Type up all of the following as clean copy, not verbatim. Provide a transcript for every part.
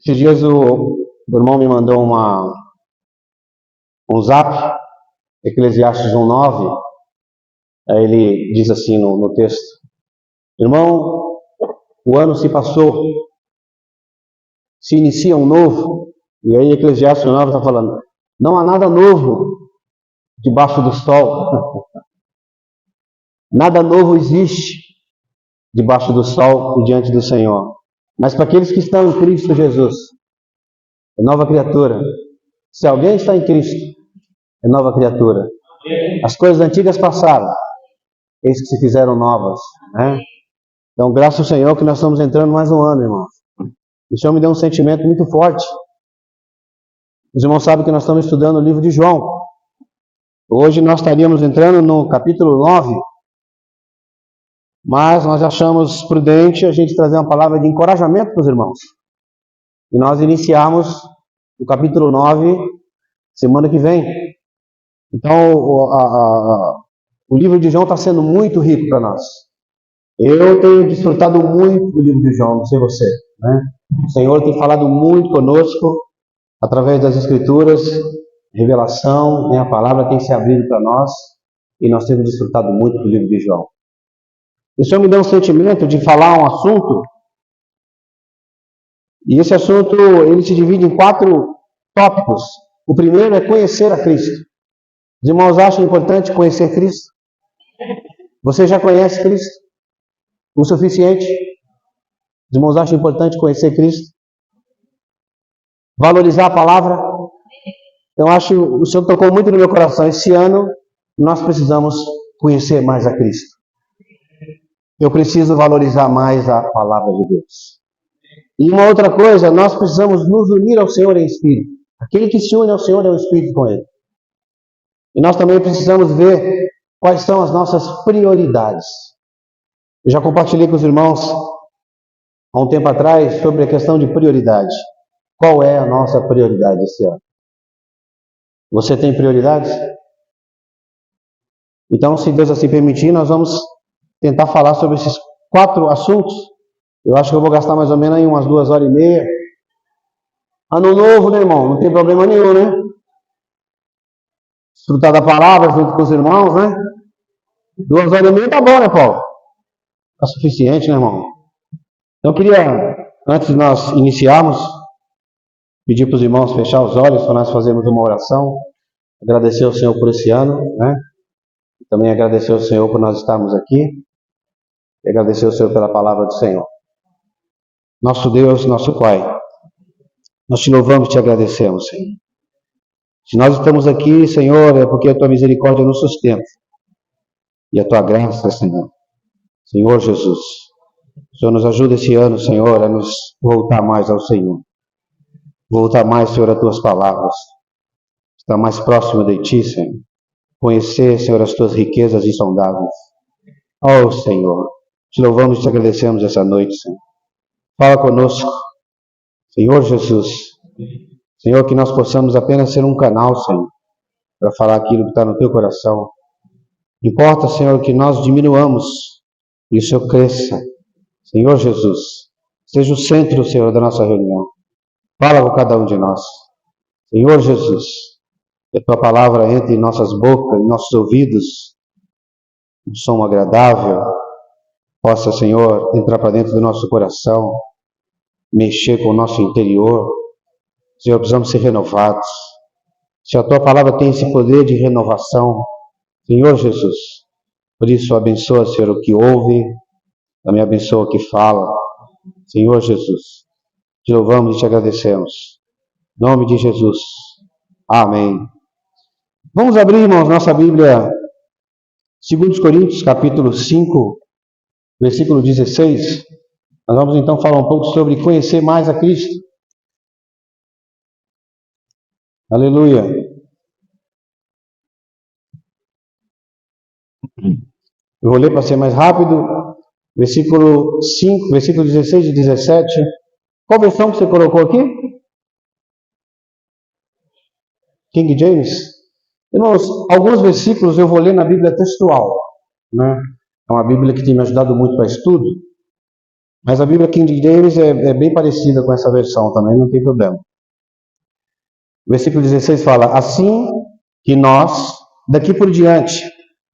Esses dias o irmão me mandou um zap, Eclesiastes 1:9. Aí ele diz assim no texto: Irmão, o ano se passou, se inicia um novo. E aí Eclesiastes 1:9 está falando: não há nada novo debaixo do sol. Nada novo existe debaixo do sol e diante do Senhor. Mas para aqueles que estão em Cristo Jesus, é nova criatura. Se alguém está em Cristo, é nova criatura. As coisas antigas passaram, eis que se fizeram novas, né? Então, graças ao Senhor que nós estamos entrando mais um ano, irmãos. O Senhor me deu um sentimento muito forte. Os irmãos sabem que nós estamos estudando o livro de João. Hoje nós estaríamos entrando no capítulo 9, mas nós achamos prudente a gente trazer uma palavra de encorajamento para os irmãos. E nós iniciamos o capítulo 9 semana que vem. Então, o livro de João está sendo muito rico para nós. Eu tenho desfrutado muito do livro de João, não sei você, né? O Senhor tem falado muito conosco através das Escrituras, revelação, né? A palavra tem se abrido para nós e nós temos desfrutado muito do livro de João. O Senhor me deu um sentimento de falar um assunto, e esse assunto ele se divide em 4 tópicos. O primeiro é conhecer a Cristo. Os irmãos acham importante conhecer Cristo? Você já conhece Cristo o suficiente? Os irmãos acham importante conhecer Cristo? Valorizar a palavra? Eu acho, o Senhor tocou muito no meu coração. Esse ano nós precisamos conhecer mais a Cristo. Eu preciso valorizar mais a palavra de Deus. E uma outra coisa, nós precisamos nos unir ao Senhor em espírito. Aquele que se une ao Senhor é o espírito com Ele. E nós também precisamos ver quais são as nossas prioridades. Eu já compartilhei com os irmãos há um tempo atrás sobre a questão de prioridade. Qual é a nossa prioridade esse ano? Você tem prioridades? Então, se Deus assim permitir, nós vamos tentar falar sobre esses 4 assuntos. Eu acho que eu vou gastar mais ou menos aí umas 2h30. Ano novo, né, irmão? Não tem problema nenhum, né? Desfrutar da palavra junto com os irmãos, né? 2h30 tá bom, né, Paulo? Tá suficiente, né, irmão? Então, eu queria, antes de nós iniciarmos, pedir para os irmãos fechar os olhos para nós fazermos uma oração. Agradecer ao Senhor por esse ano, né? Também agradecer ao Senhor por nós estarmos aqui. E agradecer ao Senhor pela palavra do Senhor. Nosso Deus, nosso Pai, nós te louvamos e te agradecemos, Senhor. Se nós estamos aqui, Senhor, é porque a tua misericórdia nos sustenta. E a tua graça, Senhor. Senhor Jesus, o Senhor nos ajuda esse ano, Senhor, a nos voltar mais ao Senhor. Voltar mais, Senhor, às tuas palavras. Estar mais próximo de ti, Senhor. Conhecer, Senhor, as tuas riquezas insondáveis. Oh, Senhor, te louvamos e te agradecemos essa noite, Senhor. Fala conosco, Senhor Jesus. Senhor, que nós possamos apenas ser um canal, Senhor, para falar aquilo que está no teu coração. Importa, Senhor, que nós diminuamos e o Senhor cresça. Senhor Jesus, seja o centro, Senhor, da nossa reunião. Fala com cada um de nós. Senhor Jesus, que a tua palavra entre em nossas bocas, em nossos ouvidos, um som agradável, possa, Senhor, entrar para dentro do nosso coração, mexer com o nosso interior. Senhor, precisamos ser renovados. Se a tua palavra tem esse poder de renovação, Senhor Jesus, por isso abençoa, Senhor, o que ouve, também abençoa o que fala. Senhor Jesus, te louvamos e te agradecemos. Em nome de Jesus. Amém. Vamos abrir, irmãos, nossa Bíblia, 2 Coríntios, capítulo 5, versículo 16. Nós vamos então falar um pouco sobre conhecer mais a Cristo. Aleluia. Eu vou ler para ser mais rápido. Versículo 5, versículo 16 e 17. Qual versão que você colocou aqui? King James? Irmãos, alguns versículos eu vou ler na Bíblia textual, né? É uma Bíblia que tem me ajudado muito para estudo. Mas a Bíblia King James é bem parecida com essa versão também, não tem problema. O versículo 16 fala: assim que nós, daqui por diante,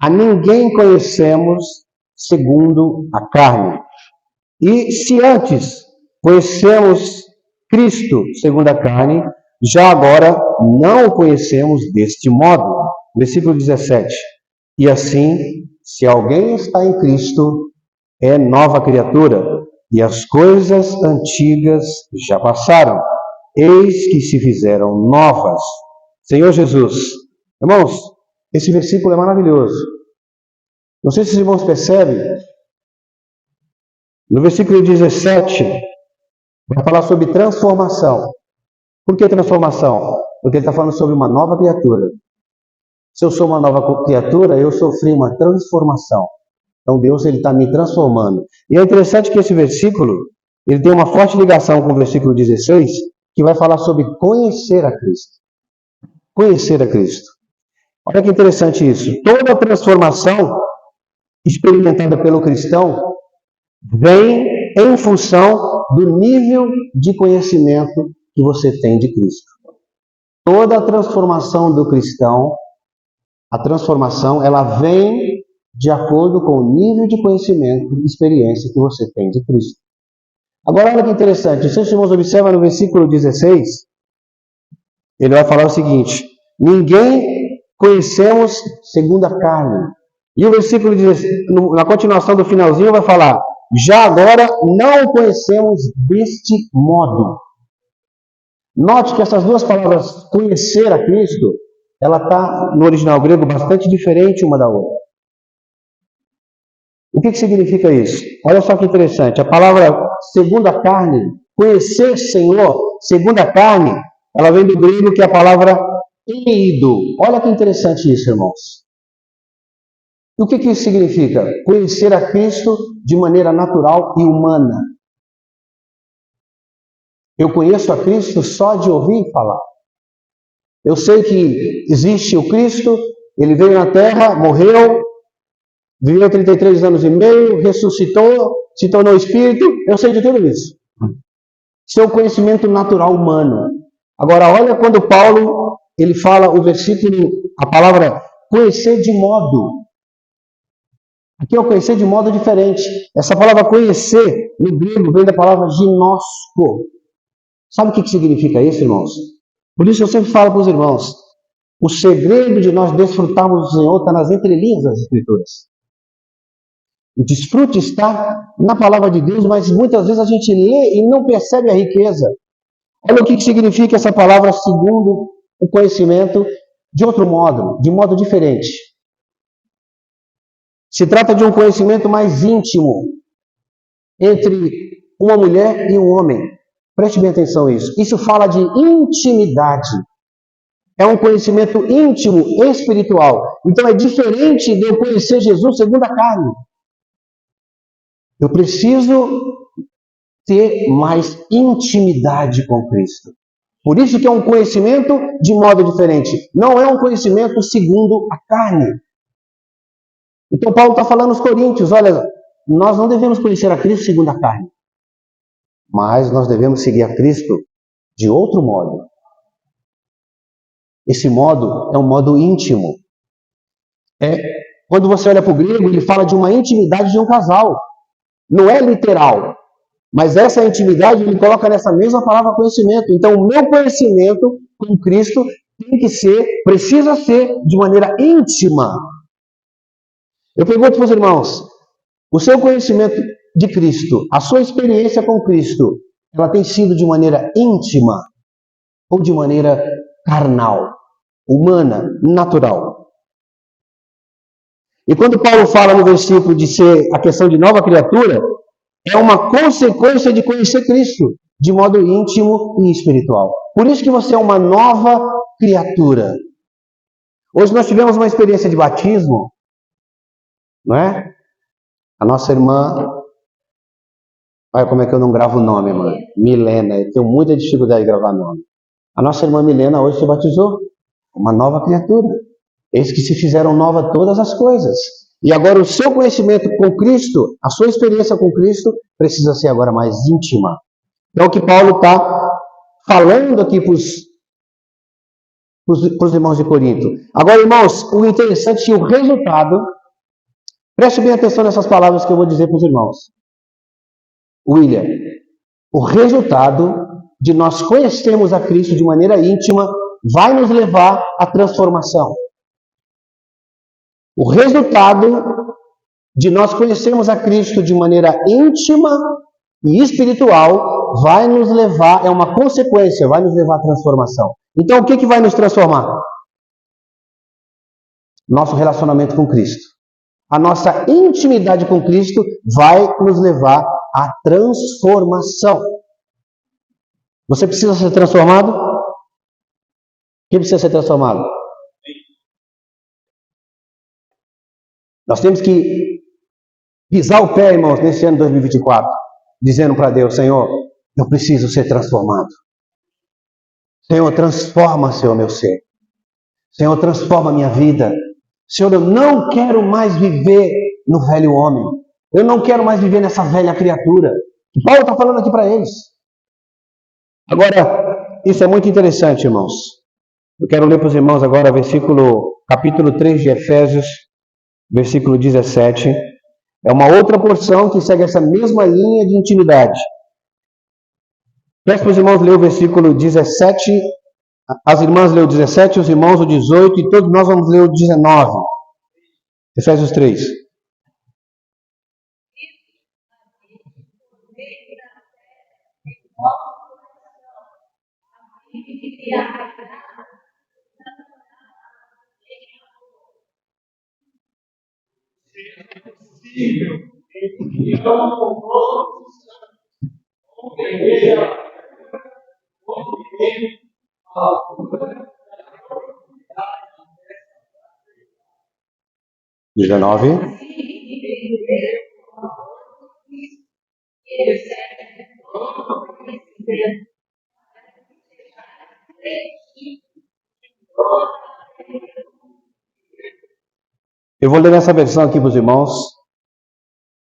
a ninguém conhecemos segundo a carne. E se antes conhecemos Cristo segundo a carne, já agora não o conhecemos deste modo. Versículo 17. E assim, se alguém está em Cristo, é nova criatura, e as coisas antigas já passaram, eis que se fizeram novas. Senhor Jesus, irmãos, esse versículo é maravilhoso. Não sei se os irmãos percebem, no versículo 17, vai falar sobre transformação. Por que transformação? Porque ele está falando sobre uma nova criatura. Se eu sou uma nova criatura, eu sofri uma transformação. Então Deus está me transformando. E é interessante que esse versículo, ele tem uma forte ligação com o versículo 16, que vai falar sobre conhecer a Cristo. Conhecer a Cristo. Olha que interessante isso. Toda a transformação experimentada pelo cristão vem em função do nível de conhecimento que você tem de Cristo. Toda a transformação do cristão, a transformação, ela vem de acordo com o nível de conhecimento e experiência que você tem de Cristo. Agora, olha que interessante. Se os irmãos observam no versículo 16, ele vai falar o seguinte: ninguém conhecemos segundo a carne. E o versículo 16, na continuação do finalzinho, vai falar: já agora não o conhecemos deste modo. Note que essas duas palavras, conhecer a Cristo, ela está no original grego bastante diferente uma da outra. O que significa isso? Olha só que interessante. A palavra segundo a carne, conhecer Senhor, segundo a carne, ela vem do grego que é a palavra eido. Olha que interessante isso, irmãos. O que isso significa? Conhecer a Cristo de maneira natural e humana. Eu conheço a Cristo só de ouvir falar. Eu sei que existe o Cristo, ele veio na terra, morreu, viveu 33 anos e meio, ressuscitou, se tornou espírito, eu sei de tudo isso. Isso é o conhecimento natural humano. Agora, olha quando Paulo, ele fala o versículo, a palavra conhecer de modo. Aqui é o conhecer de modo diferente. Essa palavra conhecer, no grego, vem da palavra ginosko. Sabe o que significa isso, irmãos? Por isso eu sempre falo para os irmãos, o segredo de nós desfrutarmos do Senhor está nas entrelinhas das Escrituras. O desfrute está na palavra de Deus, mas muitas vezes a gente lê e não percebe a riqueza. Olha o que significa essa palavra segundo o conhecimento de outro modo, de modo diferente. Se trata de um conhecimento mais íntimo entre uma mulher e um homem. Preste bem atenção nisso. Isso fala de intimidade. É um conhecimento íntimo, espiritual. Então é diferente de eu conhecer Jesus segundo a carne. Eu preciso ter mais intimidade com Cristo. Por isso que é um conhecimento de modo diferente. Não é um conhecimento segundo a carne. Então Paulo está falando aos Coríntios, olha, nós não devemos conhecer a Cristo segundo a carne. Mas nós devemos seguir a Cristo de outro modo. Esse modo é um modo íntimo. Quando você olha para o grego, ele fala de uma intimidade de um casal. Não é literal. Mas essa intimidade ele coloca nessa mesma palavra conhecimento. Então o meu conhecimento com Cristo tem que ser, precisa ser de maneira íntima. Eu pergunto para os irmãos, o seu conhecimento de Cristo, a sua experiência com Cristo, ela tem sido de maneira íntima ou de maneira carnal, humana, natural? E quando Paulo fala no versículo de ser a questão de nova criatura, é uma consequência de conhecer Cristo de modo íntimo e espiritual. Por isso que você é uma nova criatura. Hoje nós tivemos uma experiência de batismo, não é? A nossa irmã, olha como é que eu não gravo o nome, irmã. Milena, eu tenho muita dificuldade de gravar nome. A nossa irmã Milena hoje se batizou, uma nova criatura. Eis que se fizeram nova todas as coisas. E agora o seu conhecimento com Cristo, a sua experiência com Cristo, precisa ser agora mais íntima. Então o que Paulo está falando aqui para os irmãos de Corinto. Agora, irmãos, o interessante e o resultado, preste bem atenção nessas palavras que eu vou dizer para os irmãos. William, o resultado de nós conhecermos a Cristo de maneira íntima vai nos levar à transformação. O resultado de nós conhecermos a Cristo de maneira íntima e espiritual vai nos levar, é uma consequência, vai nos levar à transformação. Então, o que vai nos transformar? Nosso relacionamento com Cristo. A nossa intimidade com Cristo vai nos levar à transformação. Você precisa ser transformado? Quem precisa ser transformado? Nós temos que pisar o pé, irmãos, nesse ano de 2024, dizendo para Deus: Senhor, eu preciso ser transformado. Senhor, transforma, Senhor, meu ser. Senhor, transforma a minha vida. Senhor, eu não quero mais viver no velho homem. Eu não quero mais viver nessa velha criatura. E Paulo está falando aqui para eles. Agora, isso é muito interessante, irmãos. Eu quero ler para os irmãos agora capítulo 3 de Efésios, versículo 17. É uma outra porção que segue essa mesma linha de intimidade. Peço para os irmãos ler o versículo 17. As irmãs lêem o 17, os irmãos o 18 e todos nós vamos ler o 19. Efésios 3. XIX. Eu vou ler essa versão aqui para os irmãos.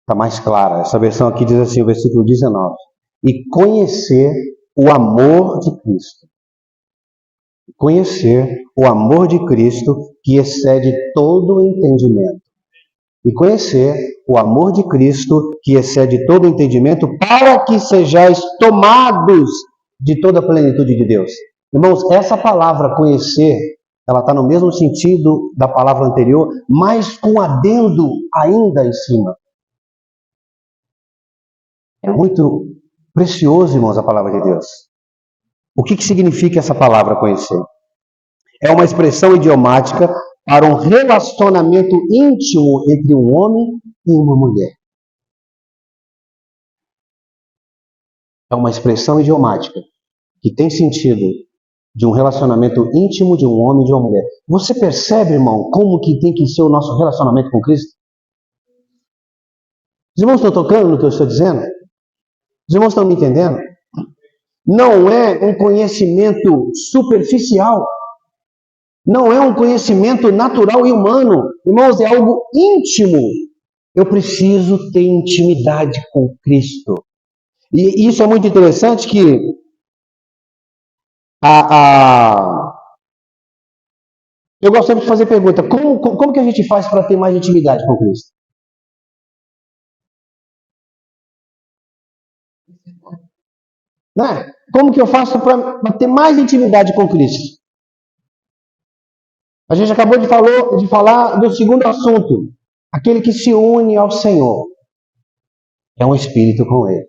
Está mais clara. Essa versão aqui diz assim, o versículo 19. E conhecer o amor de Cristo. Conhecer o amor de Cristo que excede todo o entendimento. E conhecer o amor de Cristo que excede todo o entendimento, para que sejais tomados de toda a plenitude de Deus. Irmãos, essa palavra conhecer, ela está no mesmo sentido da palavra anterior, mas com adendo ainda em cima. É muito precioso, irmãos, a palavra de Deus. O que significa essa palavra conhecer? É uma expressão idiomática para um relacionamento íntimo entre um homem e uma mulher. É uma expressão idiomática que tem sentido de um relacionamento íntimo de um homem e de uma mulher. Você percebe, irmão, como que tem que ser o nosso relacionamento com Cristo? Os irmãos estão tocando no que eu estou dizendo? Os irmãos estão me entendendo? Não é um conhecimento superficial. Não é um conhecimento natural e humano. Irmãos, é algo íntimo. Eu preciso ter intimidade com Cristo. E isso é muito interessante que eu gosto sempre de fazer pergunta. Como que a gente faz para ter mais intimidade com Cristo? Né? Como que eu faço para ter mais intimidade com Cristo? A gente acabou de falar do segundo assunto. Aquele que se une ao Senhor é um espírito com Ele.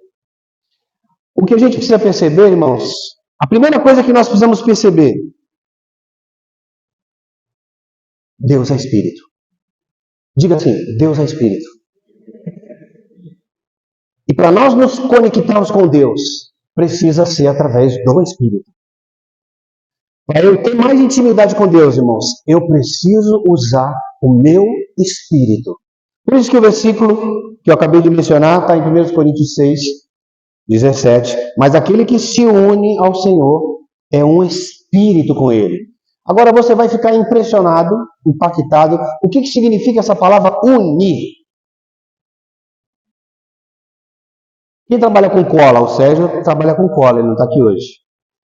O que a gente precisa perceber, irmãos, a primeira coisa que nós precisamos perceber: Deus é espírito. Diga assim: Deus é espírito. E para nós nos conectarmos com Deus, precisa ser através do Espírito. Para eu ter mais intimidade com Deus, irmãos, eu preciso usar o meu Espírito. Por isso que o versículo que eu acabei de mencionar está em 1 Coríntios 6, 17. Mas aquele que se une ao Senhor é um Espírito com Ele. Agora você vai ficar impressionado, impactado. O que significa essa palavra unir? Quem trabalha com cola? O Sérgio trabalha com cola, ele não está aqui hoje.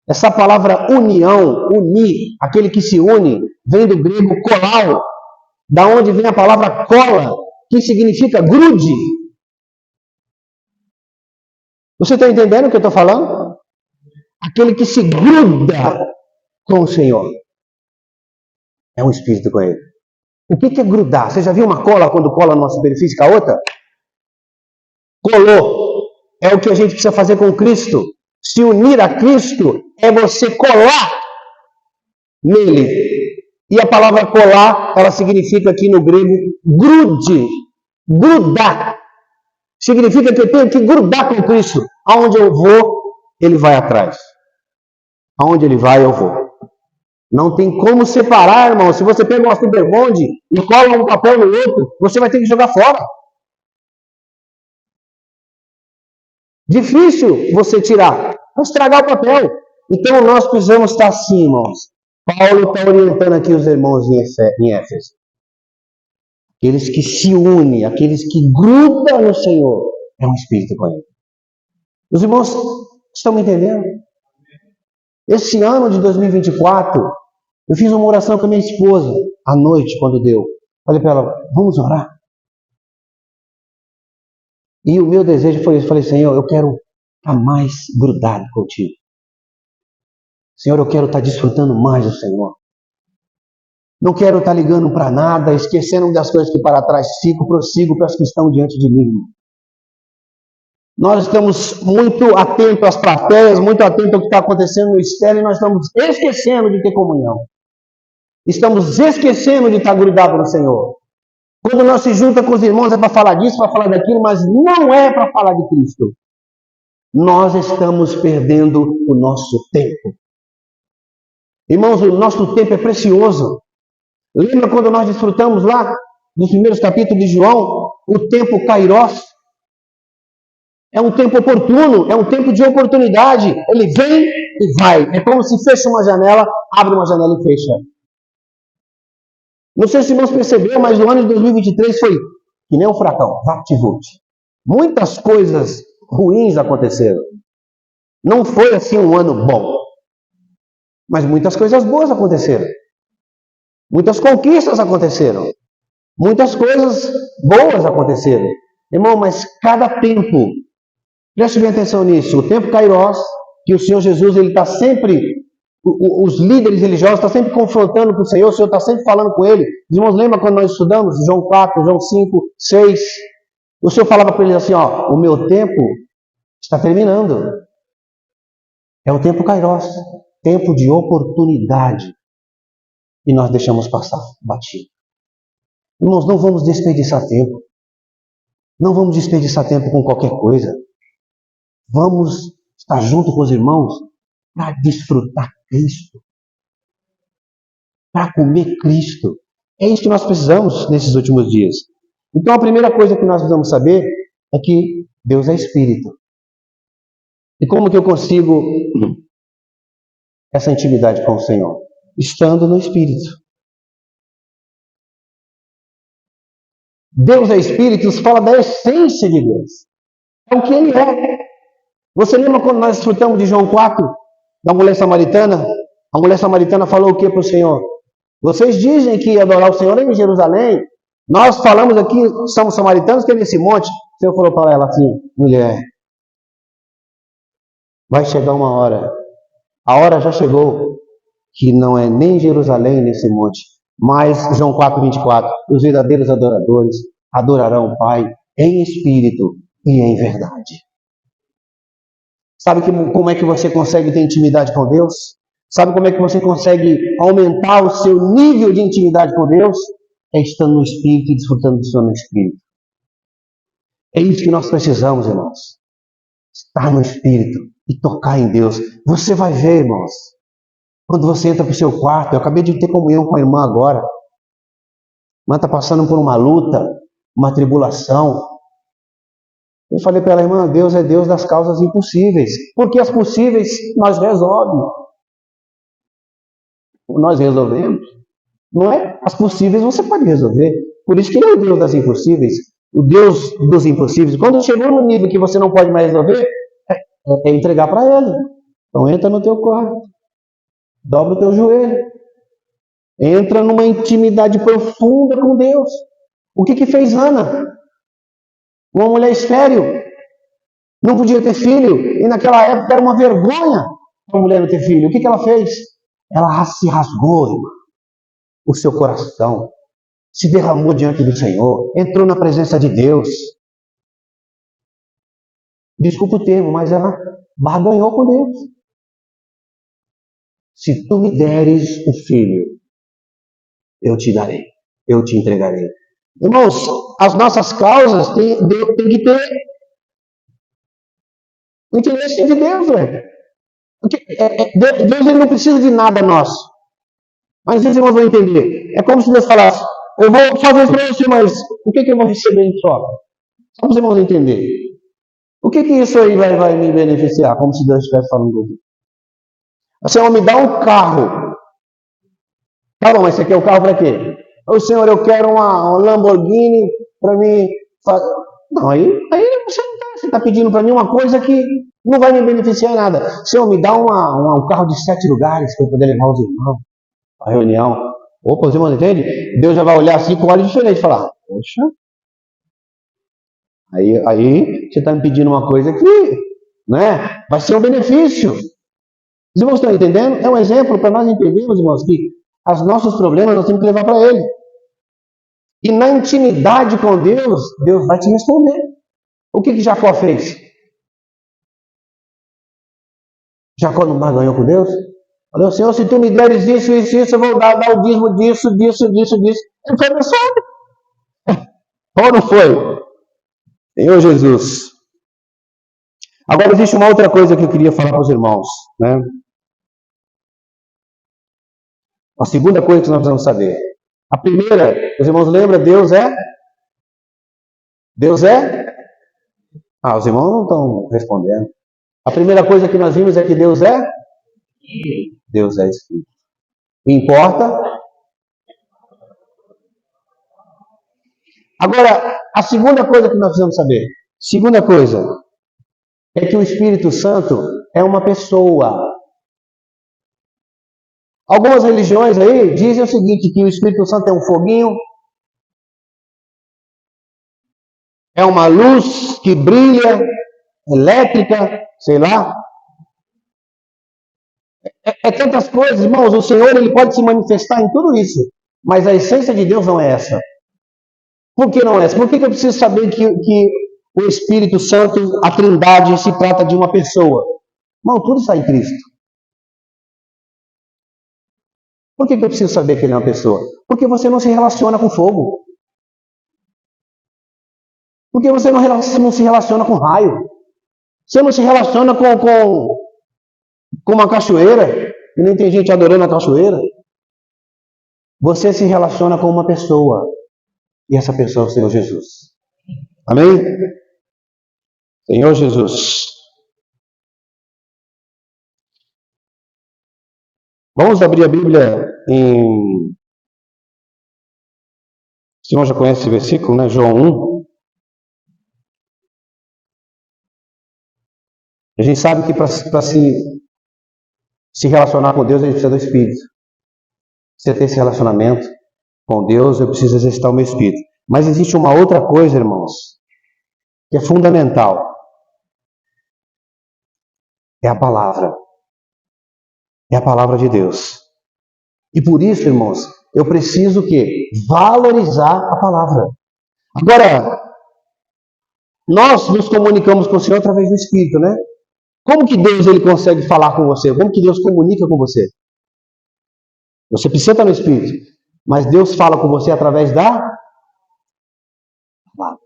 Essa palavra união, unir, aquele que se une, vem do grego colau, da onde vem a palavra cola, que significa grude. Você está entendendo o que eu estou falando? Aquele que se gruda com o Senhor. É um espírito com ele. O que é grudar? Você já viu uma cola quando cola numa superfície com a outra? Colou. É o que a gente precisa fazer com Cristo. Se unir a Cristo é você colar nele. E a palavra colar, ela significa aqui no grego grude. Grudar. Significa que eu tenho que grudar com Cristo. Aonde eu vou, ele vai atrás. Aonde ele vai, eu vou. Não tem como separar, irmão. Se você pega uma superbonde e cola um papel no outro, você vai ter que jogar fora. Difícil você tirar. Vai estragar o papel. Então nós precisamos estar assim, irmãos. Paulo está orientando aqui os irmãos em Éfeso. Aqueles que se unem, aqueles que grudam no Senhor, é um espírito com ele. Os irmãos estão me entendendo? Esse ano de 2024, eu fiz uma oração com a minha esposa, à noite, quando deu. Falei para ela, vamos orar? E o meu desejo foi isso. Falei, Senhor, eu quero estar mais grudado contigo. Senhor, eu quero estar desfrutando mais do Senhor. Não quero estar ligando para nada, esquecendo das coisas que para trás fico, prossigo para as que estão diante de mim. Nós estamos muito atentos às plateias, muito atentos ao que está acontecendo no externo, e nós estamos esquecendo de ter comunhão. Estamos esquecendo de estar grudado no Senhor. Quando nós se junta com os irmãos é para falar disso, para falar daquilo, mas não é para falar de Cristo. Nós estamos perdendo o nosso tempo. Irmãos, o nosso tempo é precioso. Lembra quando nós desfrutamos lá, nos primeiros capítulos de João, o tempo Kairos? É um tempo oportuno, é um tempo de oportunidade. Ele vem e vai. É como se fecha uma janela, abre uma janela e fecha. Não sei se irmãos perceberam, mas o ano de 2023 foi que nem um furacão, vapt-vupt. Muitas coisas ruins aconteceram. Não foi assim um ano bom. Mas muitas coisas boas aconteceram. Muitas conquistas aconteceram. Muitas coisas boas aconteceram. Irmão, mas cada tempo, preste bem atenção nisso, o tempo Kairos, que o Senhor Jesus, ele está sempre, os líderes religiosos estão sempre confrontando com o Senhor está sempre falando com ele. Os irmãos, lembra quando nós estudamos João 4, João 5, 6? O Senhor falava para eles assim, ó, o meu tempo está terminando. É o tempo Kairos, tempo de oportunidade. E nós deixamos passar batido. Irmãos, não vamos desperdiçar tempo. Não vamos desperdiçar tempo com qualquer coisa. Vamos estar junto com os irmãos para desfrutar Cristo. Para comer Cristo. É isso que nós precisamos nesses últimos dias. Então a primeira coisa que nós precisamos saber é que Deus é Espírito. E como que eu consigo essa intimidade com o Senhor? Estando no Espírito. Deus é Espírito, isso fala da essência de Deus. É o que Ele é. Você lembra quando nós desfrutamos de João 4, da mulher samaritana? A mulher samaritana falou o que para o Senhor? Vocês dizem que ia adorar o Senhor em Jerusalém. Nós falamos aqui, somos samaritanos, que é nesse monte. O Senhor falou para ela assim, mulher, vai chegar uma hora. A hora já chegou, que não é nem Jerusalém nesse monte. Mas, João 4, 24, os verdadeiros adoradores adorarão o Pai em espírito e em verdade. Sabe como é que você consegue ter intimidade com Deus? Sabe como é que você consegue aumentar o seu nível de intimidade com Deus? É estando no Espírito e desfrutando do Senhor no Espírito. É isso que nós precisamos, irmãos. Estar no Espírito e tocar em Deus. Você vai ver, irmãos. Quando você entra para o seu quarto, eu acabei de ter comunhão com a irmã agora. A irmã está passando por uma luta, uma tribulação. Eu falei para ela, irmã, Deus é Deus das causas impossíveis. Porque as possíveis nós resolvemos. nós resolvemos. Não é? As possíveis você pode resolver. Por isso que ele é o Deus das impossíveis, o Deus dos impossíveis. Quando chegou no nível que você não pode mais resolver, é entregar para ele. Então entra no teu quarto, dobra o teu joelho, entra numa intimidade profunda com Deus. O que fez Ana? Uma mulher estéril, não podia ter filho, e naquela época era uma vergonha a mulher não ter filho. O que ela fez? Ela se rasgou, irmão, o seu coração, se derramou diante do Senhor, entrou na presença de Deus. Desculpa o termo, mas ela barganhou com Deus. Se tu me deres o filho, eu te darei, eu te entregarei. Irmãos, as nossas causas têm que ter o interesse de Deus, velho. Deus ele não precisa de nada nosso. Mas os irmãos vão entender. É como se Deus falasse: eu vou fazer isso para você, mas o que eu vou receber em troca? Só para os irmãos entenderem. O que isso aí vai me beneficiar? Como se Deus estivesse falando comigo. Senhor, me dá um carro. Tá bom, mas você quer o carro para quê? Ô Senhor, eu quero uma Lamborghini para mim. Não, aí você está pedindo para mim uma coisa que não vai me beneficiar em nada. Senhor, me dá um carro de 7 lugares para eu poder levar os irmãos a reunião. Opa, os irmãos entendem? Deus já vai olhar assim com olhos diferentes e falar: poxa, aí você está me pedindo uma coisa que, né, vai ser um benefício. Os irmãos estão entendendo? É um exemplo para nós entendermos, irmãos, que os nossos problemas nós temos que levar para Ele. E na intimidade com Deus, Deus vai te responder. O que Jacó fez? Jacó não barganhou com Deus? Falou: Senhor, se tu me deres isso, eu vou dar o dízimo disso. Ele foi abençoado. Ou não foi? Senhor Jesus. Agora existe uma outra coisa que eu queria falar para os irmãos, né? A segunda coisa que nós precisamos saber. A primeira, os irmãos lembram, Deus é? Os irmãos não estão respondendo. A primeira coisa que nós vimos é que Deus é? Deus é Espírito. Importa? Agora, a segunda coisa que nós precisamos saber. Segunda coisa é que o Espírito Santo é uma pessoa. Algumas religiões aí dizem o seguinte, que o Espírito Santo é um foguinho, é uma luz que brilha, elétrica, sei lá. É tantas coisas, irmãos. O Senhor ele pode se manifestar em tudo isso, mas a essência de Deus não é essa. Por que não é essa? Por que eu preciso saber que o Espírito Santo, a Trindade, se trata de uma pessoa? Irmão, tudo está em Cristo. Por que eu preciso saber que ele é uma pessoa? Porque você não se relaciona com fogo. Porque você não se relaciona com raio. Você não se relaciona com uma cachoeira. E nem tem gente adorando a cachoeira. Você se relaciona com uma pessoa. E essa pessoa é o Senhor Jesus. Amém? Senhor Jesus. Vamos abrir a Bíblia em... O senhor já conhece esse versículo, né? João 1. A gente sabe que para se relacionar com Deus, a gente precisa do Espírito. Você ter esse relacionamento com Deus, eu preciso exercitar o meu Espírito. Mas existe uma outra coisa, irmãos, que é fundamental. É a palavra. É a palavra de Deus. E por isso, irmãos, eu preciso o quê? Valorizar a palavra. Agora, nós nos comunicamos com o Senhor através do Espírito, né? Como que Deus ele consegue falar com você? Como que Deus comunica com você? Você precisa estar no Espírito. Mas Deus fala com você através da palavra.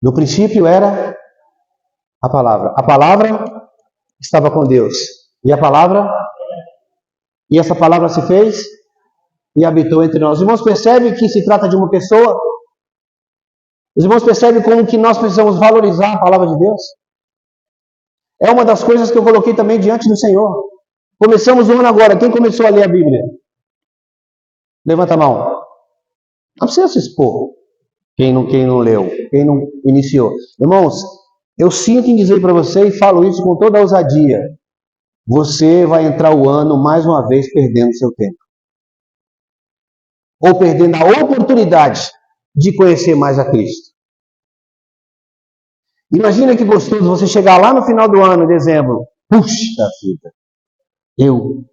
No princípio era a palavra. A palavra estava com Deus. E a palavra? E essa palavra se fez e habitou entre nós. Os irmãos percebem que se trata de uma pessoa? Os irmãos percebem como que nós precisamos valorizar a palavra de Deus? É uma das coisas que eu coloquei também diante do Senhor. Começamos o ano agora. Quem começou a ler a Bíblia? Levanta a mão. Não precisa se expor. Quem não leu, quem não iniciou. Irmãos, eu sinto em dizer para você e falo isso com toda a ousadia. Você vai entrar o ano mais uma vez perdendo seu tempo. Ou perdendo a oportunidade de conhecer mais a Cristo. Imagina que gostoso você chegar lá no final do ano, dezembro. Puxa vida, eu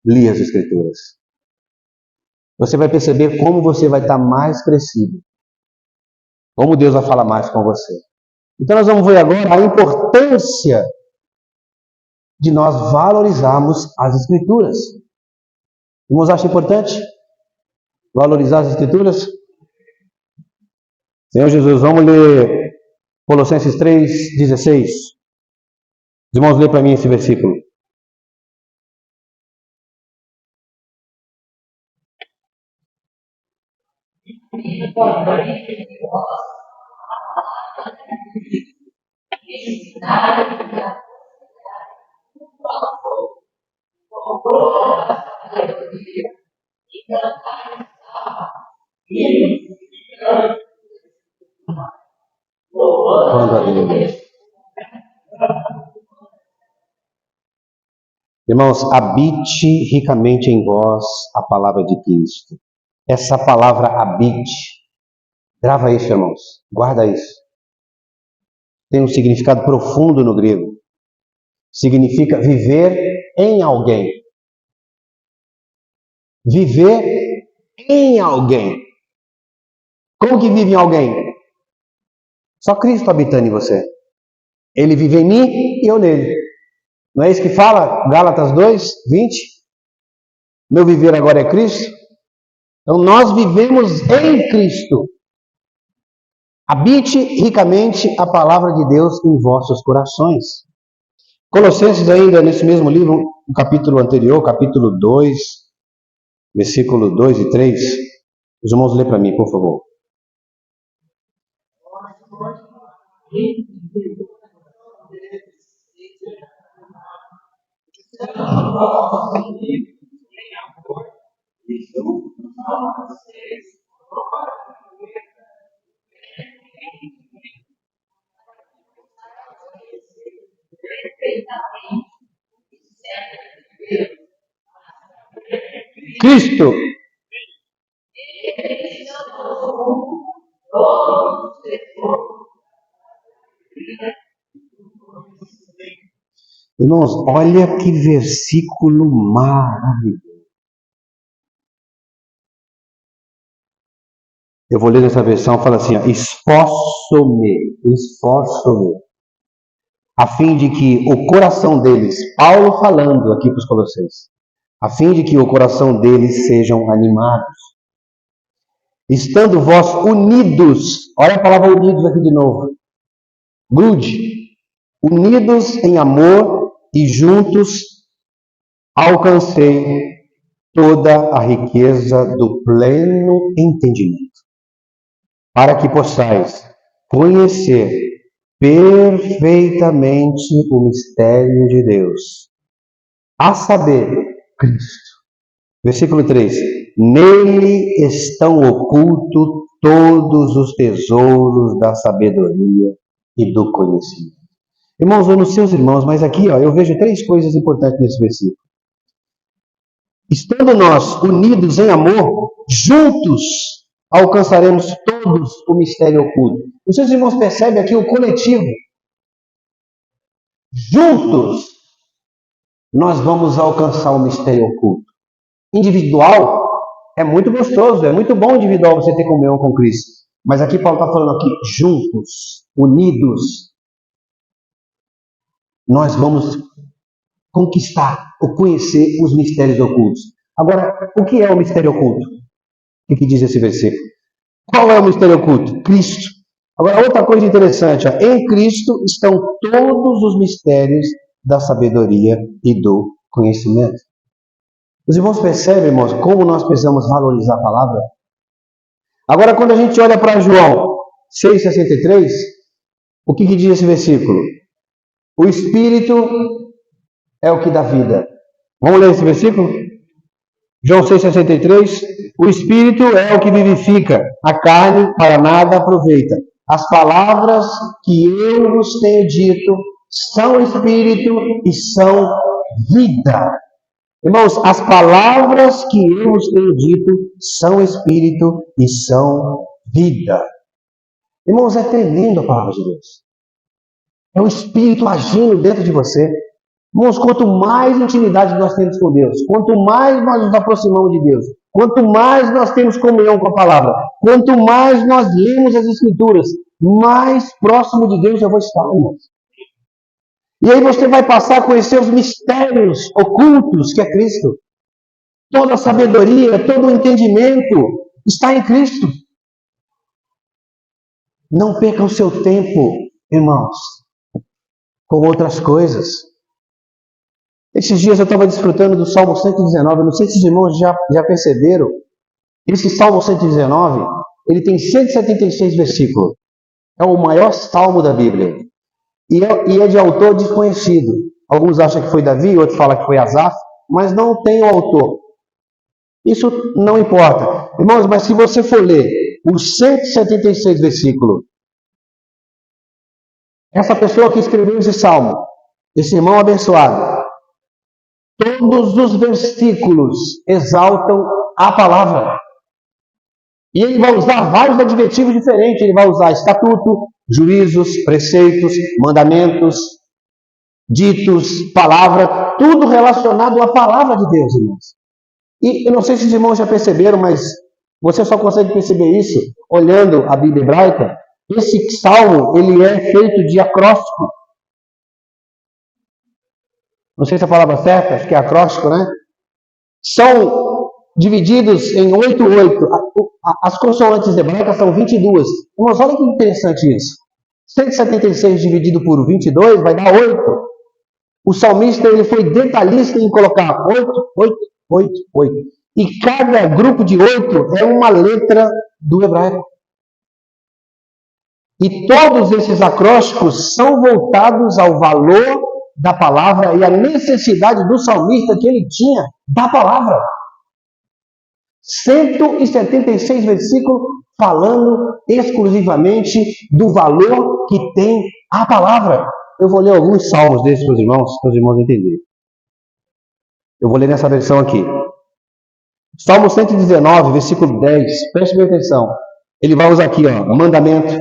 li as Escrituras. Você vai perceber como você vai estar mais crescido. Como Deus vai falar mais com você. Então nós vamos ver agora a importância de nós valorizarmos as Escrituras. Irmãos, acha importante valorizar as Escrituras? Senhor Jesus, vamos ler Colossenses 3,16. Os irmãos, lê para mim esse versículo. Irmãos, habite ricamente em vós a palavra de Cristo. Essa palavra habite, grava isso, irmãos, guarda isso. Tem um significado profundo no grego. Significa viver em alguém. Viver em alguém. Como que vive em alguém? Só Cristo habitando em você. Ele vive em mim e eu nele. Não é isso que fala Gálatas 2:20? Meu viver agora é Cristo. Então nós vivemos em Cristo. Habite ricamente a palavra de Deus em vossos corações. Colossenses ainda, nesse mesmo livro, no capítulo anterior, capítulo 2, versículo 2 e 3. Os irmãos lê para mim, por favor. Cristo. Irmãos, olha que versículo maravilhoso. Eu vou ler nessa versão, fala assim, ó, esforço-me, a fim de que o coração deles, Paulo falando aqui para os Colossenses, a fim de que o coração deles sejam animados, estando vós unidos, olha a palavra unidos aqui de novo, grude, unidos em amor e juntos alcancei toda a riqueza do pleno entendimento, para que possais conhecer perfeitamente o mistério de Deus, a saber, Cristo. Versículo 3. Nele estão ocultos todos os tesouros da sabedoria e do conhecimento. Irmãos, eu não sei os irmãos, mas aqui eu vejo 3 coisas importantes nesse versículo. Estando nós unidos em amor, juntos alcançaremos todos o mistério oculto. Os seus irmãos percebem aqui o coletivo. Juntos nós vamos alcançar o mistério oculto. Individual é muito gostoso, é muito bom individual você ter comunhão com Cristo. Mas aqui Paulo está falando aqui, juntos, unidos, nós vamos conquistar ou conhecer os mistérios ocultos. Agora, o que é o mistério oculto? O que diz esse versículo? Qual é o mistério oculto? Cristo. Agora, outra coisa interessante, em Cristo estão todos os mistérios da sabedoria e do conhecimento. Os irmãos percebem, irmãos, como nós precisamos valorizar a palavra? Agora, quando a gente olha para João 6,63, o que diz esse versículo? O Espírito é o que dá vida. Vamos ler esse versículo? João 6,63. O Espírito é o que vivifica, a carne para nada aproveita. As palavras que eu vos tenho dito são Espírito e são vida. Irmãos, as palavras que eu vos tenho dito são Espírito e são vida. Irmãos, é tremendo a palavra de Deus. É o Espírito agindo dentro de você. Irmãos, quanto mais intimidade nós temos com Deus, quanto mais nós nos aproximamos de Deus, quanto mais nós temos comunhão com a palavra, quanto mais nós lemos as Escrituras, mais próximo de Deus eu vou estar, irmãos. E aí você vai passar a conhecer os mistérios ocultos que é Cristo. Toda a sabedoria, todo o entendimento está em Cristo. Não perca o seu tempo, irmãos, com outras coisas. Esses dias eu estava desfrutando do Salmo 119, eu não sei se os irmãos já perceberam. Esse Salmo 119, ele tem 176 versículos. É o maior salmo da Bíblia. E é de autor desconhecido. Alguns acham que foi Davi, outros falam que foi Asaf, mas não tem o autor. Isso não importa. Irmãos, mas se você for ler os 176 versículos, essa pessoa que escreveu esse salmo, esse irmão abençoado, todos os versículos exaltam a palavra. E ele vai usar vários adjetivos diferentes. Ele vai usar estatuto, juízos, preceitos, mandamentos, ditos, palavra, tudo relacionado à palavra de Deus, irmãos. E eu não sei se os irmãos já perceberam, mas você só consegue perceber isso olhando a Bíblia hebraica. Esse salmo, ele é feito de acróstico. Não sei se a palavra é certa, acho que é acróstico, né? São divididos em 8. As consoantes hebraicas são 22. Mas olha que interessante isso. 176 dividido por 22 vai dar 8. O salmista ele foi detalhista em colocar 8. E cada grupo de 8 é uma letra do hebraico. E todos esses acrósticos são voltados ao valor da palavra e à necessidade do salmista que ele tinha da palavra. 176 versículos falando exclusivamente do valor que tem a palavra. Eu vou ler alguns salmos desses para os irmãos entenderem. Eu vou ler nessa versão aqui. Salmo 119, versículo 10. Preste bem atenção. Ele vai usar aqui, mandamento,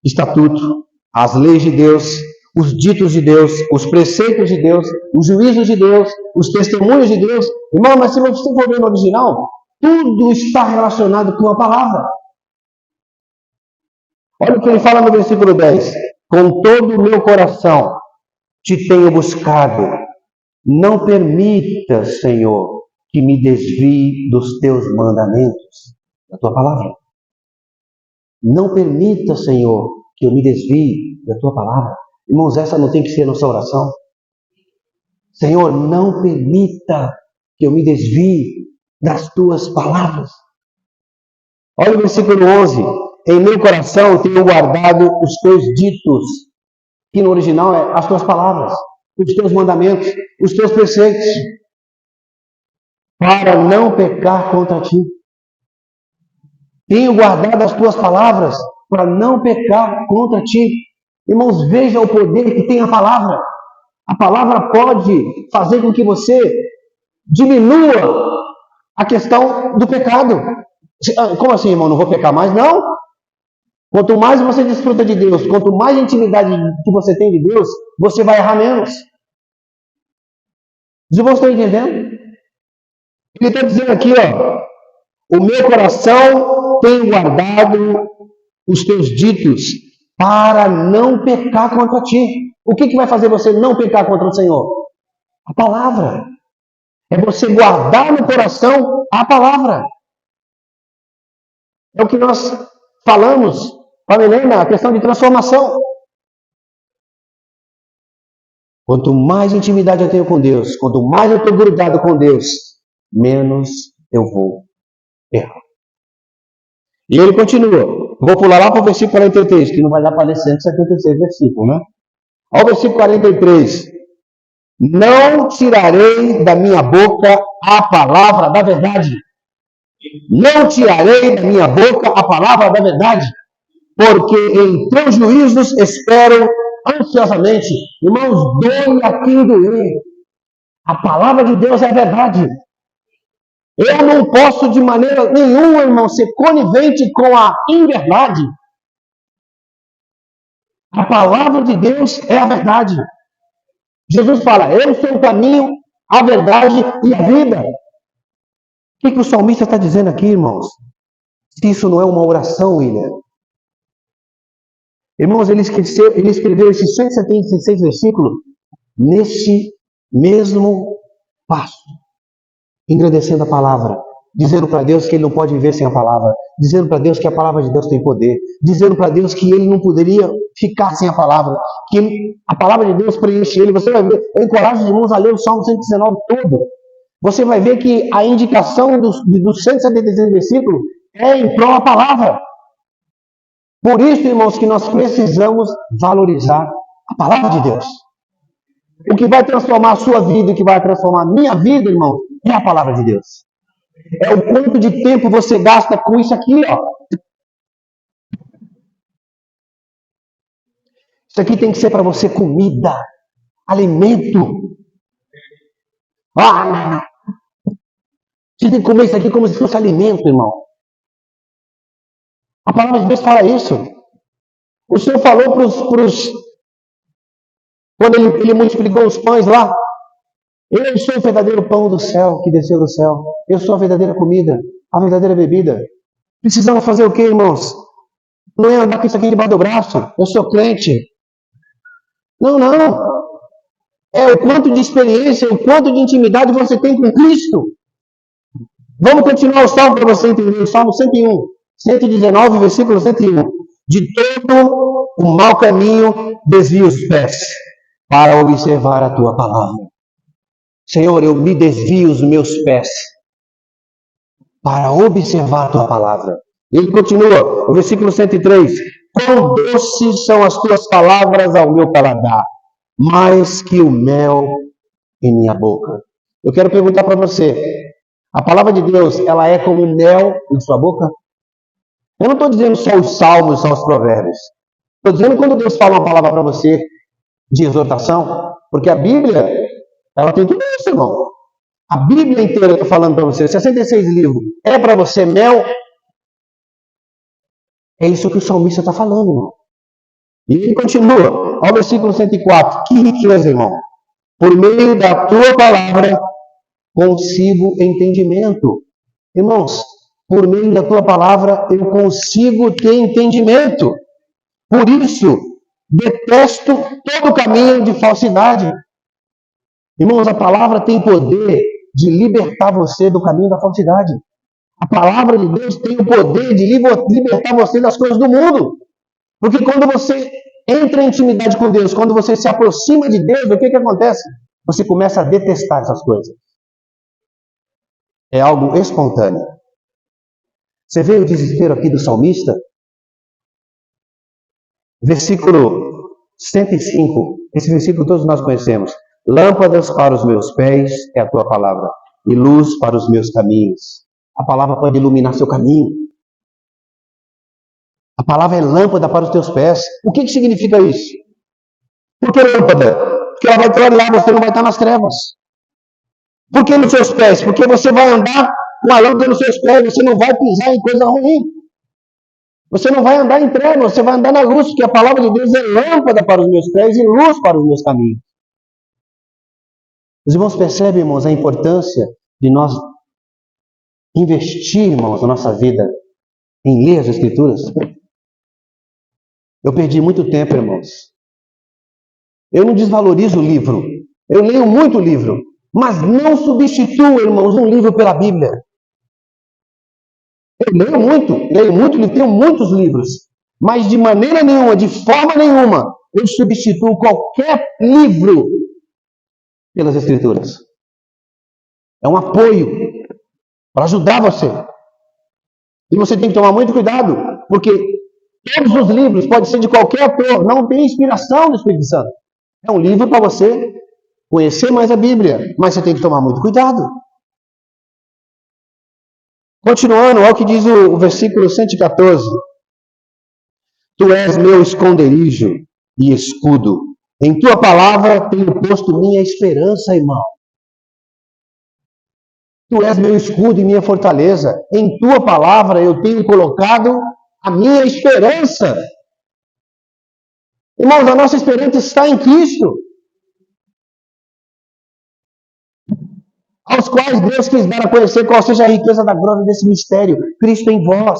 estatuto, as leis de Deus, os ditos de Deus, os preceitos de Deus, os juízos de Deus, os testemunhos de Deus. Irmão, mas se você for ver no original, tudo está relacionado com a palavra. Olha o que ele fala no versículo 10. Com todo o meu coração te tenho buscado. Não permita, Senhor, que me desvie dos teus mandamentos, da tua palavra. Não permita, Senhor, que eu me desvie da tua palavra. Irmãos, essa não tem que ser a nossa oração. Senhor, não permita que eu me desvie das tuas palavras. Olha o versículo 11. Em meu coração tenho guardado os teus ditos, que no original é as tuas palavras, os teus mandamentos, os teus preceitos, para não pecar contra ti. Tenho guardado as tuas palavras para não pecar contra ti. Irmãos, veja o poder que tem a palavra. A palavra pode fazer com que você diminua a questão do pecado. Como assim, irmão? Não vou pecar mais? Não. Quanto mais você desfruta de Deus, quanto mais intimidade que você tem de Deus, você vai errar menos. Os irmãos estão entendendo? Ele está dizendo aqui, o meu coração tem guardado os teus ditos para não pecar contra ti. O que vai fazer você não pecar contra o Senhor? A palavra. É você guardar no coração a palavra. É o que nós falamos para Helena, a questão de transformação. Quanto mais intimidade eu tenho com Deus, quanto mais eu estou grudado com Deus, menos eu vou errar. E ele continua. Vou pular lá para o versículo 43, que não vai dar para ler 176 versículos, né? Olha o versículo 43. Não tirarei da minha boca a palavra da verdade. Não tirarei da minha boca a palavra da verdade, porque em teus juízos espero ansiosamente. Irmãos, doe a quem doer. A palavra de Deus é a verdade. Eu não posso de maneira nenhuma, irmão, ser conivente com a inverdade. A palavra de Deus é a verdade. Jesus fala, eu sou o caminho, a verdade e a vida. O que o salmista está dizendo aqui, irmãos? Se isso não é uma oração, William. Irmãos, ele escreveu esses 176 versículos nesse mesmo passo, engrandecendo a palavra, dizendo para Deus que ele não pode viver sem a palavra, dizendo para Deus que a palavra de Deus tem poder, dizendo para Deus que ele não poderia ficar sem a palavra, que a palavra de Deus preenche ele. Você vai ver, eu encorajo os irmãos a ler o Salmo 119 todo. Você vai ver que a indicação dos 176 versículos é em prol da palavra. Por isso, irmãos, que nós precisamos valorizar a palavra de Deus. O que vai transformar a sua vida, o que vai transformar a minha vida, irmão, é a palavra de Deus. É o quanto de tempo você gasta com isso aqui, ó. Isso aqui tem que ser para você comida, alimento. Ah, você tem que comer isso aqui como se fosse alimento, irmão. A palavra de Deus fala isso. O Senhor falou para os... Quando ele multiplicou os pães lá, eu sou o verdadeiro pão do céu, que desceu do céu. Eu sou a verdadeira comida, a verdadeira bebida. Precisamos fazer o quê, irmãos? Não é andar com isso aqui debaixo do braço. Eu sou crente. Não. É o quanto de experiência, o quanto de intimidade você tem com Cristo. Vamos continuar o salmo para você entender. O Salmo 101, 119, versículo 101. De todo o mau caminho desvia os pés para observar a tua palavra. Senhor, eu me desvio os meus pés para observar a tua palavra. Ele continua, o versículo 103. Quão doces são as tuas palavras ao meu paladar, mais que o mel em minha boca. Eu quero perguntar para você, a palavra de Deus, ela é como mel na sua boca? Eu não estou dizendo só os salmos, só os provérbios. Estou dizendo quando Deus fala uma palavra para você de exortação, porque a Bíblia, ela tem tudo isso, irmão. A Bíblia inteira, eu estou falando para você, 66 livros, é para você mel? É isso que o salmista está falando, irmão. E ele continua, ao versículo 104. Que riqueza, irmão. Por meio da tua palavra, consigo entendimento. Irmãos, por meio da tua palavra, eu consigo ter entendimento. Por isso, detesto todo caminho de falsidade. Irmãos, a palavra tem poder de libertar você do caminho da falsidade. A palavra de Deus tem o poder de libertar você das coisas do mundo. Porque quando você entra em intimidade com Deus, quando você se aproxima de Deus, o que acontece? Você começa a detestar essas coisas. É algo espontâneo. Você vê o desespero aqui do salmista? Versículo 105. Esse versículo todos nós conhecemos. Lâmpadas para os meus pés é a tua palavra, e luz para os meus caminhos. A palavra pode iluminar seu caminho. A palavra é lâmpada para os teus pés. O que significa isso? Por que lâmpada? Porque ela vai clarear, você não vai estar nas trevas. Por que nos seus pés? Porque você vai andar com a lâmpada nos seus pés, você não vai pisar em coisa ruim. Você não vai andar em trevas, você vai andar na luz, porque a palavra de Deus é lâmpada para os meus pés e luz para os meus caminhos. Os irmãos percebem, irmãos, a importância de nós investir, irmãos, na nossa vida em ler as Escrituras? Eu perdi muito tempo, irmãos. Eu não desvalorizo o livro. Eu leio muito livro, mas não substituo, irmãos, um livro pela Bíblia. Eu leio muito livro, tenho muitos livros, mas de maneira nenhuma, de forma nenhuma, eu substituo qualquer livro pelas Escrituras. É um apoio para ajudar você. E você tem que tomar muito cuidado, porque todos os livros podem ser de qualquer autor, não tem inspiração do Espírito Santo. É um livro para você conhecer mais a Bíblia, mas você tem que tomar muito cuidado. Continuando, olha o que diz o versículo 114. Tu és meu esconderijo e escudo. Em tua palavra tenho posto minha esperança, irmão. Tu és meu escudo e minha fortaleza. Em tua palavra eu tenho colocado a minha esperança. Irmãos, a nossa esperança está em Cristo, aos quais Deus quis dar a conhecer qual seja a riqueza da glória desse mistério. Cristo em vós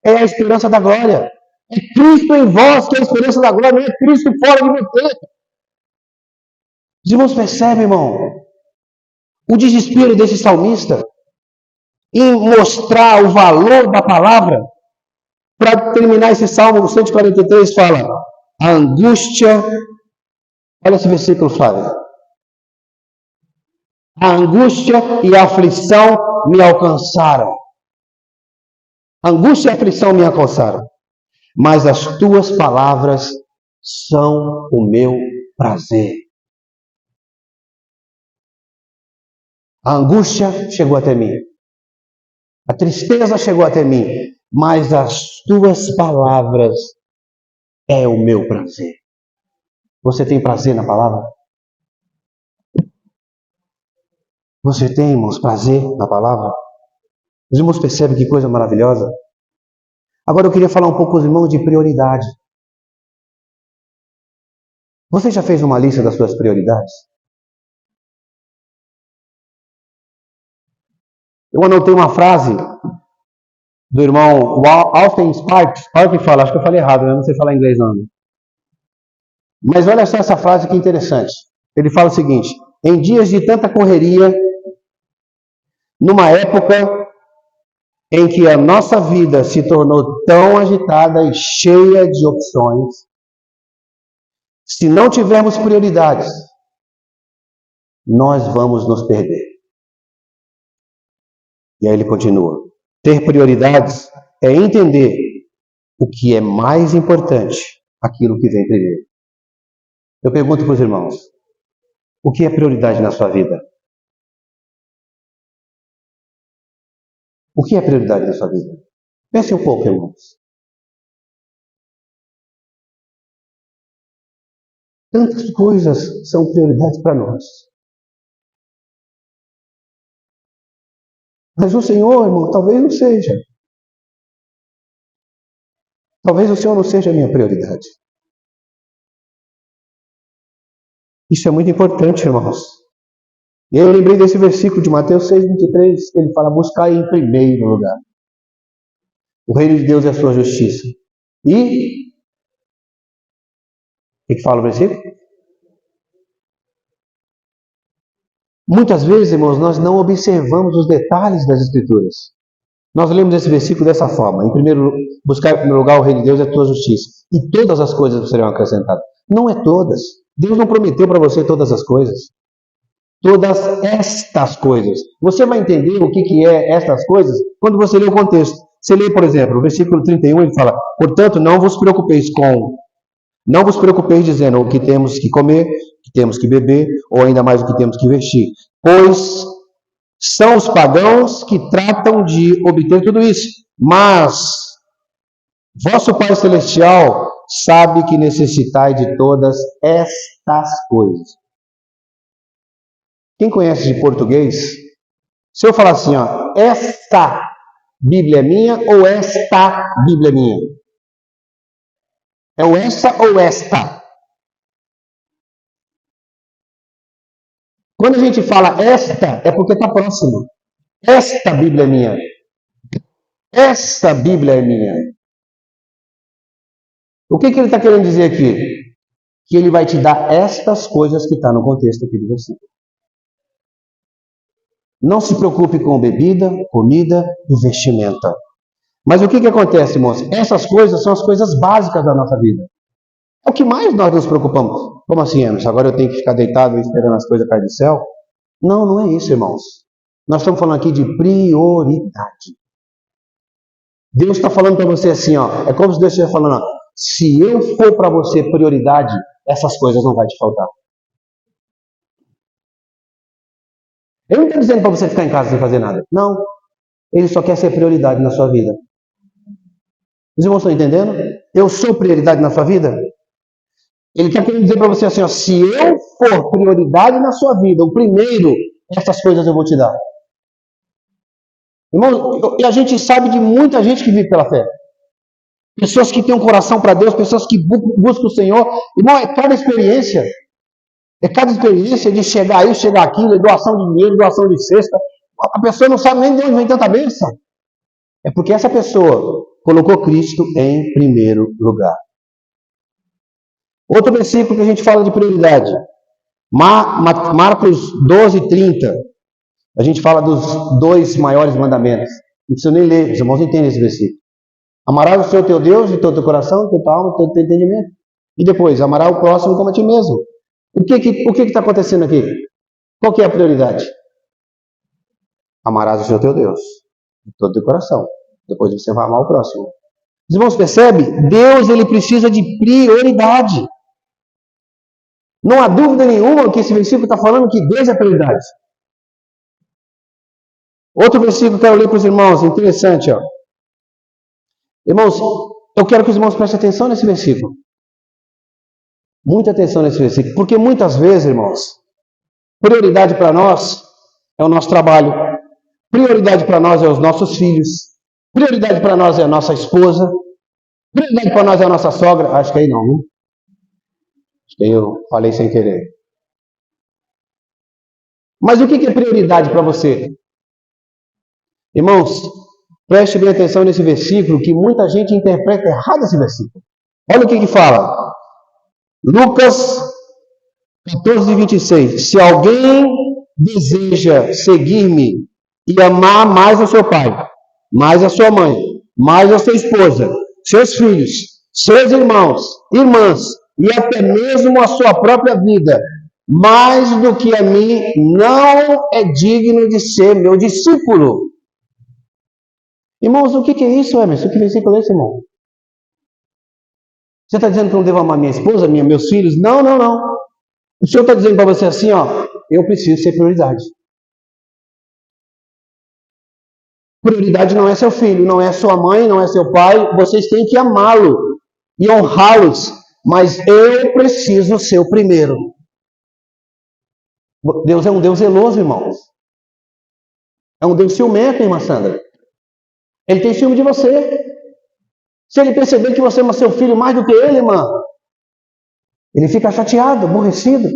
é a esperança da glória. É Cristo em vós que é a esperança da glória, não é Cristo fora de você. Os irmãos percebem, irmão, o desespero desse salmista em mostrar o valor da palavra. Para terminar esse salmo, o 143 fala: a angústia, olha esse versículo, Flávio. A angústia e a aflição me alcançaram. A angústia e a aflição me alcançaram. Mas as tuas palavras são o meu prazer. A angústia chegou até mim. A tristeza chegou até mim. Mas as tuas palavras é o meu prazer. Você tem prazer na palavra? Você tem, irmãos, prazer na palavra? Os irmãos percebem que coisa maravilhosa? Agora eu queria falar um pouco com os irmãos de prioridade. Você já fez uma lista das suas prioridades? Eu anotei uma frase do irmão Austin Sparks. Olha o que fala, acho que eu falei errado, né? Não sei falar inglês não. Mas olha só essa frase que interessante. Ele fala o seguinte: em dias de tanta correria, numa época em que a nossa vida se tornou tão agitada e cheia de opções, se não tivermos prioridades, nós vamos nos perder. E aí ele continua: ter prioridades é entender o que é mais importante, aquilo que vem primeiro. Eu pergunto para os irmãos: o que é prioridade na sua vida? O que é prioridade na sua vida? Pense um pouco, irmãos. Tantas coisas são prioridades para nós. Mas o Senhor, irmão, talvez não seja. Talvez o Senhor não seja a minha prioridade. Isso é muito importante, irmãos. E eu lembrei desse versículo de Mateus 6,23, que ele fala: buscar em primeiro lugar o reino de Deus e a sua justiça. E o que fala o versículo? Muitas vezes, irmãos, nós não observamos os detalhes das Escrituras. Nós lemos esse versículo dessa forma: buscar em primeiro lugar o reino de Deus e a sua justiça, e todas as coisas serão acrescentadas. Não é todas. Deus não prometeu para você todas as coisas. Todas estas coisas. Você vai entender o que é estas coisas quando você lê o contexto. Você lê, por exemplo, o versículo 31, ele fala: portanto, não vos preocupeis dizendo o que temos que comer, o que temos que beber, ou ainda mais o que temos que vestir. Pois são os pagãos que tratam de obter tudo isso. Mas vosso Pai Celestial sabe que necessitai de todas estas coisas. Quem conhece de português, se eu falar assim, ó, esta Bíblia é minha ou esta Bíblia é minha? É o essa ou esta? Quando a gente fala esta, é porque está próximo. Esta Bíblia é minha. Esta Bíblia é minha. O que ele está querendo dizer aqui? Que ele vai te dar estas coisas que está no contexto aqui do versículo. Não se preocupe com bebida, comida e vestimenta. Mas o que acontece, irmãos? Essas coisas são as coisas básicas da nossa vida. É o que mais nós nos preocupamos. Como assim, Emerson? Agora eu tenho que ficar deitado esperando as coisas cair do céu? Não, não é isso, irmãos. Nós estamos falando aqui de prioridade. Deus está falando para você assim, ó. É como se Deus estivesse falando, ó, se eu for para você prioridade, essas coisas não vão te faltar. Ele não está dizendo para você ficar em casa sem fazer nada. Não. Ele só quer ser prioridade na sua vida. Os irmãos estão entendendo? Eu sou prioridade na sua vida? Ele está querendo dizer para você assim, ó, se eu for prioridade na sua vida, o primeiro, essas coisas eu vou te dar. Irmão, e a gente sabe de muita gente que vive pela fé. Pessoas que têm um coração para Deus, pessoas que buscam o Senhor. Irmão, é cada experiência. É cada experiência de chegar aí, chegar aquilo, doação de dinheiro, doação de cesta. A pessoa não sabe nem de onde vem tanta bênção. É porque essa pessoa colocou Cristo em primeiro lugar. Outro versículo que a gente fala de prioridade. Marcos 12:30. A gente fala dos 2 maiores mandamentos. Não precisa nem ler, os irmãos entendem esse versículo. Amarás o Senhor teu Deus de todo o teu coração, de toda tua alma, de todo o teu entendimento. E depois, amarás o próximo como a ti mesmo. O que está acontecendo aqui? Qual que é a prioridade? Amarás o Senhor teu Deus de todo o teu coração. Depois você vai amar o próximo. Os irmãos percebem? Deus ele precisa de prioridade. Não há dúvida nenhuma que esse versículo está falando que Deus é prioridade. Outro versículo que eu quero ler para os irmãos, interessante, ó. Irmãos, eu quero que os irmãos prestem atenção nesse versículo. Muita atenção nesse versículo, porque muitas vezes, irmãos, prioridade para nós é o nosso trabalho, prioridade para nós é os nossos filhos, prioridade para nós é a nossa esposa, prioridade para nós é a nossa sogra. Acho que aí não, viu? Acho que aí eu falei sem querer. Mas o que é prioridade para você? Irmãos, preste bem atenção nesse versículo, que muita gente interpreta errado esse versículo. Olha o que fala. Lucas 14:26. Se alguém deseja seguir-me e amar mais o seu pai, mais a sua mãe, mais a sua esposa, seus filhos, seus irmãos, irmãs, e até mesmo a sua própria vida, mais do que a mim, não é digno de ser meu discípulo. Irmãos, o que é isso, Emerson? Que versículo é esse, irmão? Você está dizendo que eu não devo amar minha esposa, meus filhos? Não. O Senhor está dizendo para você assim, ó, eu preciso ser prioridade. Prioridade não é seu filho, não é sua mãe, não é seu pai. Vocês têm que amá-lo e honrá-los. Mas eu preciso ser o primeiro. Deus é um Deus zeloso, irmãos. É um Deus ciumento, irmã Sandra. Ele tem ciúme de você. Se ele perceber que você ama seu filho mais do que ele, irmã, ele fica chateado, aborrecido.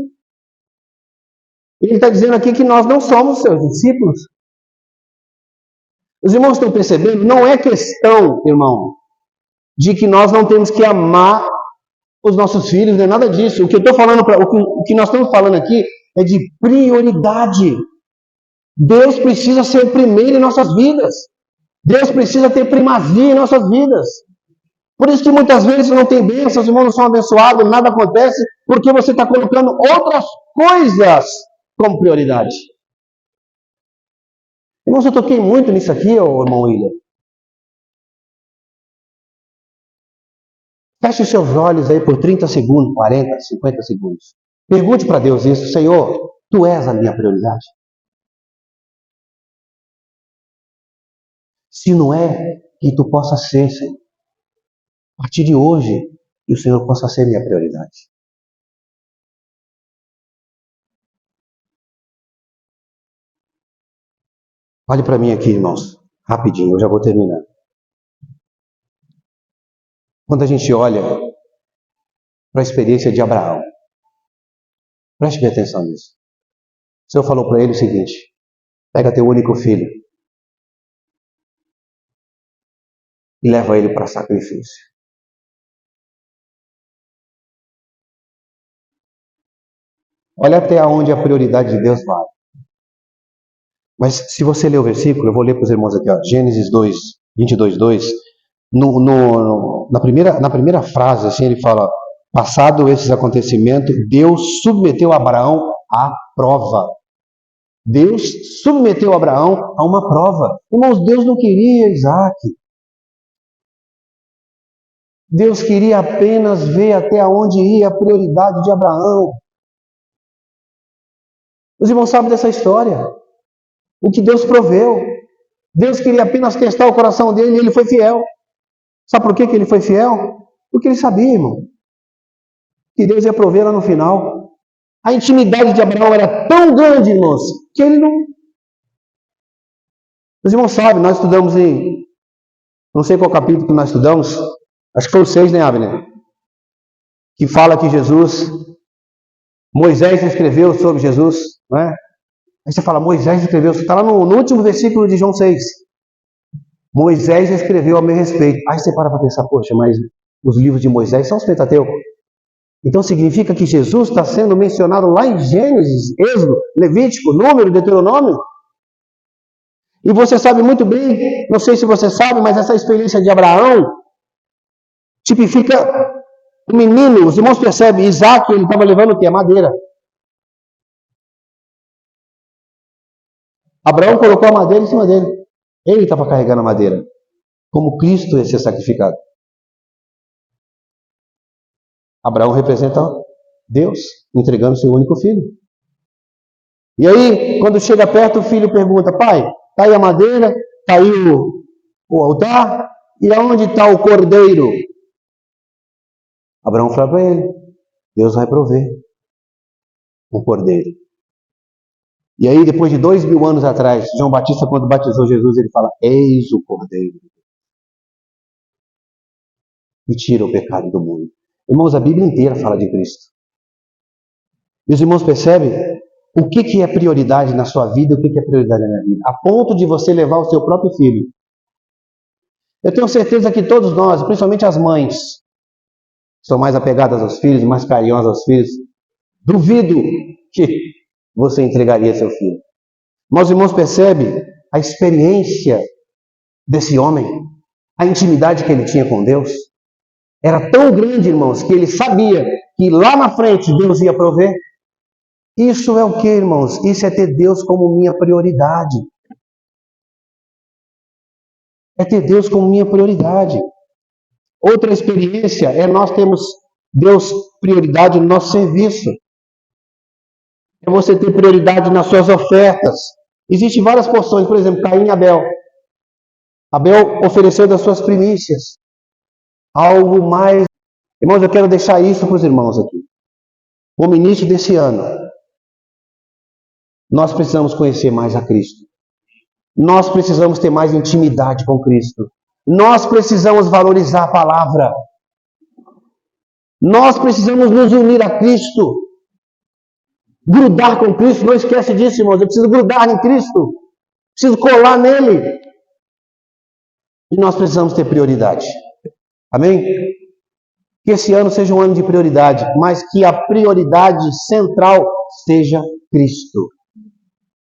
Ele está dizendo aqui que nós não somos seus discípulos. Os irmãos estão percebendo? Não é questão, irmão, de que nós não temos que amar os nossos filhos, não é nada disso. O que eu estou falando, o que nós estamos falando aqui é de prioridade. Deus precisa ser o primeiro em nossas vidas. Deus precisa ter primazia em nossas vidas. Por isso que muitas vezes não tem bênção, os irmãos não são abençoados, nada acontece, porque você está colocando outras coisas como prioridade. Irmãos, eu toquei muito nisso aqui, irmão William. Feche os seus olhos aí por 30 segundos, 40, 50 segundos. Pergunte para Deus isso, Senhor, Tu és a minha prioridade? Se não é, que Tu possa ser, Senhor. A partir de hoje, que o Senhor possa ser minha prioridade. Olhe para mim aqui, irmãos, rapidinho, eu já vou terminar. Quando a gente olha para a experiência de Abraão, preste bem atenção nisso. O Senhor falou para ele o seguinte: pega teu único filho e leva ele para sacrifício. Olha até onde a prioridade de Deus vai. Mas se você ler o versículo, eu vou ler para os irmãos aqui, ó, Gênesis 2, 22:2. Na primeira frase, assim, ele fala: passado esses acontecimentos, Deus submeteu Abraão à prova. Deus submeteu Abraão a uma prova. Irmãos, Deus não queria Isaac. Deus queria apenas ver até onde ia a prioridade de Abraão. Os irmãos sabem dessa história. o que Deus proveu. Deus queria apenas testar o coração dele e ele foi fiel. Sabe por que ele foi fiel? Porque ele sabia, irmão, que Deus ia prover lá no final. A intimidade de Abraão era tão grande, irmãos, que ele não... Os irmãos sabem, nós estudamos em... Não sei qual capítulo que nós estudamos. Acho que foi o 6, né, Abner? Que fala que Jesus... Moisés escreveu sobre Jesus, não é? Aí você fala, Moisés escreveu... Está lá no último versículo de João 6. Moisés escreveu a meu respeito. Aí você para pensar, poxa, mas os livros de Moisés são os Pentateuco. Então significa que Jesus está sendo mencionado lá em Gênesis, Êxodo, Levítico, Número, Deuteronômio. E você sabe muito bem, não sei se você sabe, mas essa experiência de Abraão tipifica o menino. Os irmãos percebem, Isaac, ele estava levando o quê? A madeira. Abraão colocou a madeira em cima dele. Ele estava carregando a madeira. Como Cristo ia ser sacrificado. Abraão representa Deus, entregando seu único filho. E aí, quando chega perto, o filho pergunta, pai, está aí a madeira, está aí o altar, e aonde está o cordeiro? Abraão fala para ele, Deus vai prover um cordeiro. E aí, depois de 2000 anos atrás, João Batista, quando batizou Jesus, ele fala, eis o cordeiro. E tira o pecado do mundo. Irmãos, a Bíblia inteira fala de Cristo. E os irmãos percebem o que é prioridade na sua vida, o que é prioridade na minha vida. A ponto de você levar o seu próprio filho. Eu tenho certeza que todos nós, principalmente as mães, são mais apegadas aos filhos, mais carinhosas aos filhos. Duvido que você entregaria seu filho. Mas os irmãos percebem a experiência desse homem, a intimidade que ele tinha com Deus. Era tão grande, irmãos, que ele sabia que lá na frente Deus ia prover. Isso é o que, irmãos? Isso é ter Deus como minha prioridade. É ter Deus como minha prioridade. Outra experiência é nós temos Deus prioridade no nosso serviço. É você ter prioridade nas suas ofertas. Existem várias porções, por exemplo, Caim e Abel. Abel ofereceu das suas primícias. Algo mais... Irmãos, eu quero deixar isso para os irmãos aqui. Como início desse ano, nós precisamos conhecer mais a Cristo. Nós precisamos ter mais intimidade com Cristo. Nós precisamos valorizar a palavra. Nós precisamos nos unir a Cristo. Grudar com Cristo. Não esquece disso, irmãos. Eu preciso grudar em Cristo. Preciso colar nele. E nós precisamos ter prioridade. Amém? Que esse ano seja um ano de prioridade, mas que a prioridade central seja Cristo.